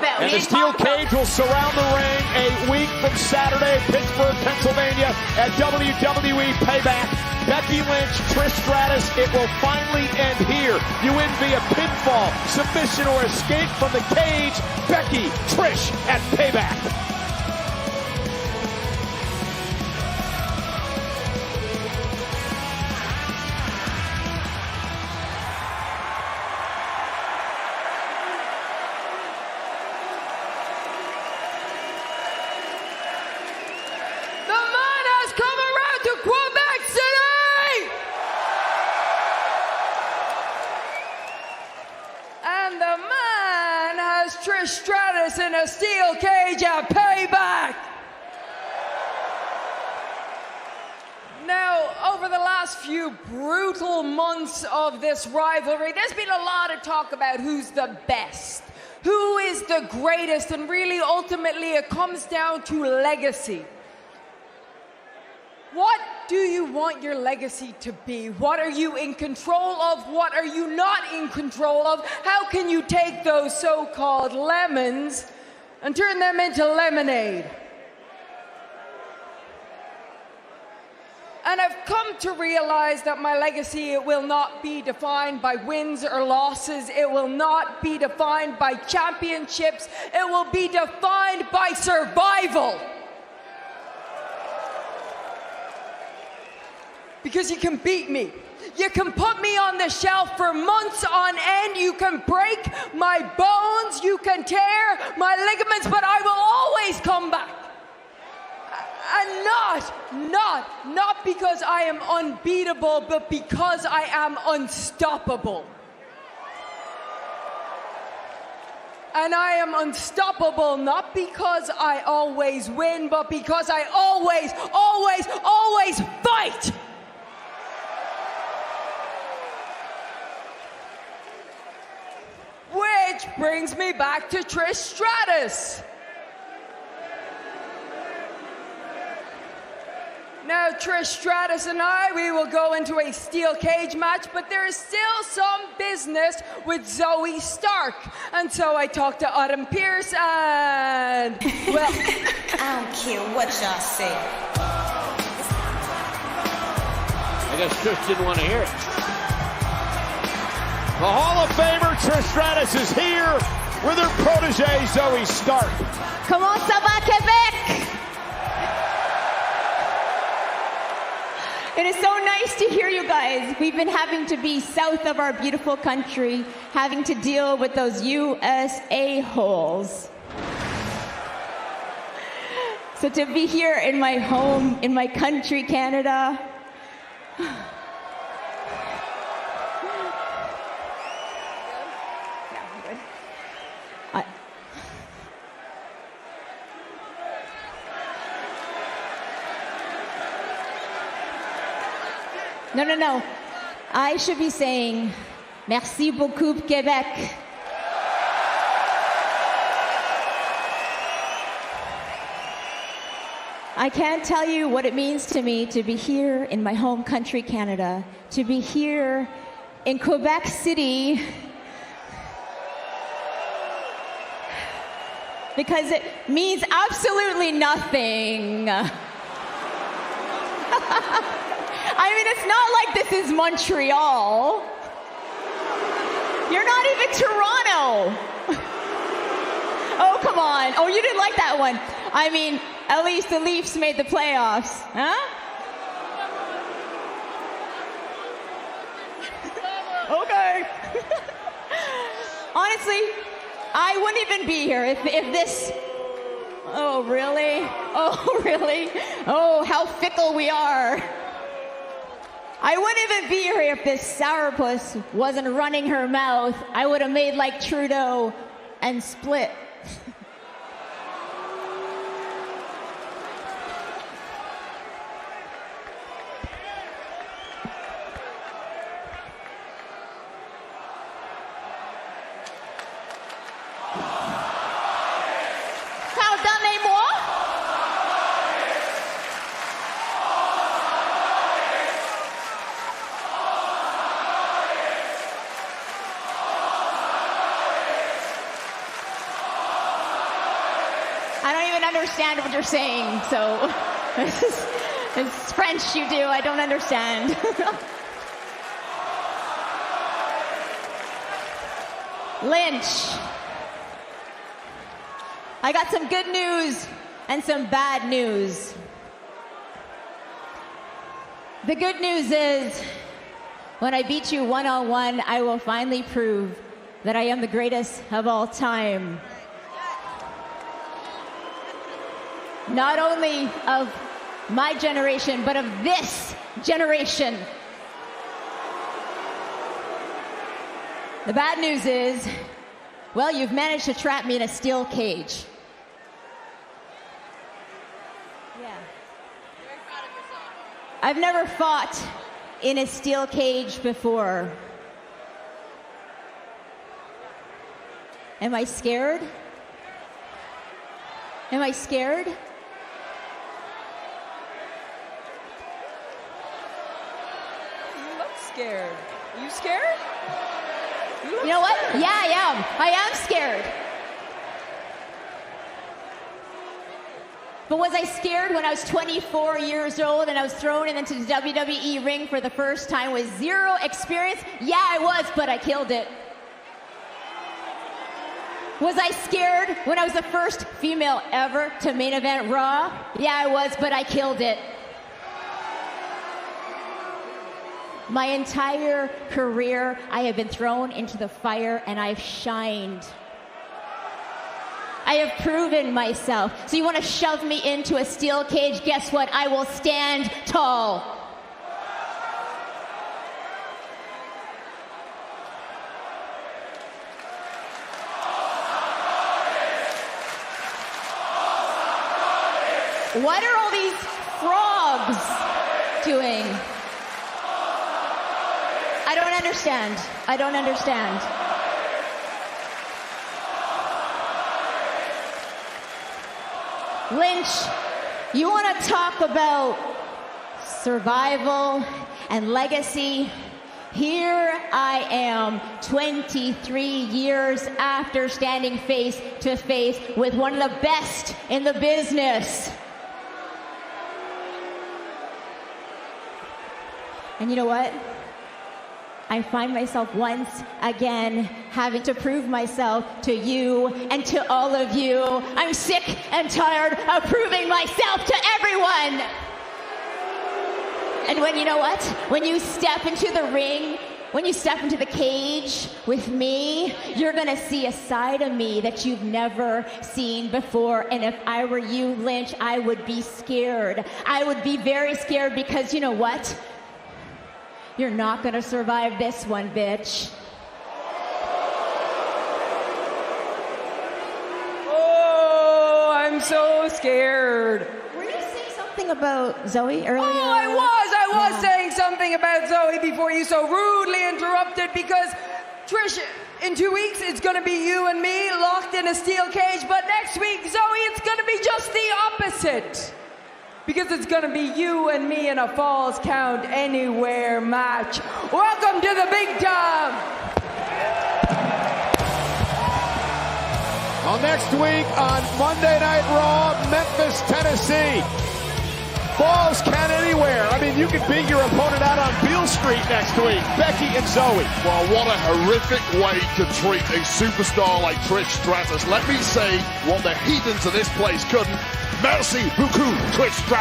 about. And the steel cage will surround the ring a week from Saturday, Pittsburgh, Pennsylvania at WWE Payback. Becky Lynch, Trish Stratus, it will finally end here. You win via pinfall, submission, or escape from the cage. Becky, Trish at Payback. Trish Stratus in a steel cage at Payback. Now, over the last few brutal months of this rivalry, there's been a lot of talk about who's the best, who is the greatest, and really, ultimately, it comes down to legacy. What do you want your legacy to be? What are you in control of? What are you not in control of? How can you take those so-called lemons and turn them into lemonade? And I've come to realize that my legacy, it will not be defined by wins or losses. It will not be defined by championships. It will be defined by survival. Because you can beat me. You can put me on the shelf for months on end. You can break my bones. You can tear my ligaments, but I will always come back. And not because I am unbeatable, but because I am unstoppable. And I am unstoppable not because I always win, but because I always fight. Which brings me back to Trish Stratus. Now, Trish Stratus and we will go into a steel cage match, but there is still some business with Zoe Stark. And so I talked to Adam Pearce and, well... I don't care what y'all say. I guess Trish didn't want to hear it. The Hall of Famer Trish Stratus is here with her protege, Zoe Stark. Comment ça va, Quebec? It is so nice to hear you guys. We've been having to be south of our beautiful country, having to deal with those USA holes. So to be here in my home, in my country, Canada, No. I should be saying, merci beaucoup, Québec. I can't tell you what it means to me to be here in my home country, Canada, to be here in Quebec City, because it means absolutely nothing. I mean, it's not like this is Montreal. You're not even Toronto. Oh, come on. Oh, you didn't like that one. I mean, at least the Leafs made the playoffs, huh? Okay. Honestly, I wouldn't even be here if this... Oh, really? Oh, really? Oh, how fickle we are. I wouldn't even be here if this sourpuss wasn't running her mouth. I would have made like Trudeau and split. Pardonnez-moi. I don't even understand what you're saying. So it's French you do. I don't understand. Lynch. I got some good news and some bad news. The good news is, when I beat you one-on-one, I will finally prove that I am the greatest of all time. Not only of my generation, but of this generation. The bad news is, well, you've managed to trap me in a steel cage. Yeah. I've never fought in a steel cage before. Am I scared? Am I scared? You look scared. Are you scared? You know what? Yeah, I am. I am scared. But was I scared when I was 24 years old and I was thrown into the WWE ring for the first time with zero experience? Yeah, I was, but I killed it. Was I scared when I was the first female ever to main event Raw? Yeah, I was, but I killed it. My entire career, I have been thrown into the fire and I've shined. I have proven myself. So you want to shove me into a steel cage? Guess what? I will stand tall. What are all these frogs doing? I don't understand. I don't understand. Lynch, you want to talk about survival and legacy? Here I am, 23 years after standing face to face with one of the best in the business. And you know what? I find myself once again having to prove myself to you and to all of you. I'm sick and tired of proving myself to everyone. And when, you know what? When you step into the ring, when you step into the cage with me, you're gonna see a side of me that you've never seen before. And if I were you, Lynch, I would be scared. I would be very scared because you know what? You're not gonna survive this one, bitch. Oh, I'm so scared. Were you saying something about Zoe earlier? Oh, I was saying something about Zoe before you so rudely interrupted, because Trish, in 2 weeks, it's gonna be you and me locked in a steel cage, but next week, Zoe, it's gonna be just the opposite. Because it's gonna be you and me in a Falls Count Anywhere match. Welcome to the big time. Well, next week on Monday Night Raw, Memphis, Tennessee. Falls Count Anywhere. I mean, you could beat your opponent out on Beale Street next week. Becky and Zoe. Well, what a horrific way to treat a superstar like Trish Stratus. Let me say what the heathens of this place couldn't. Merci beaucoup, Trish Stratus.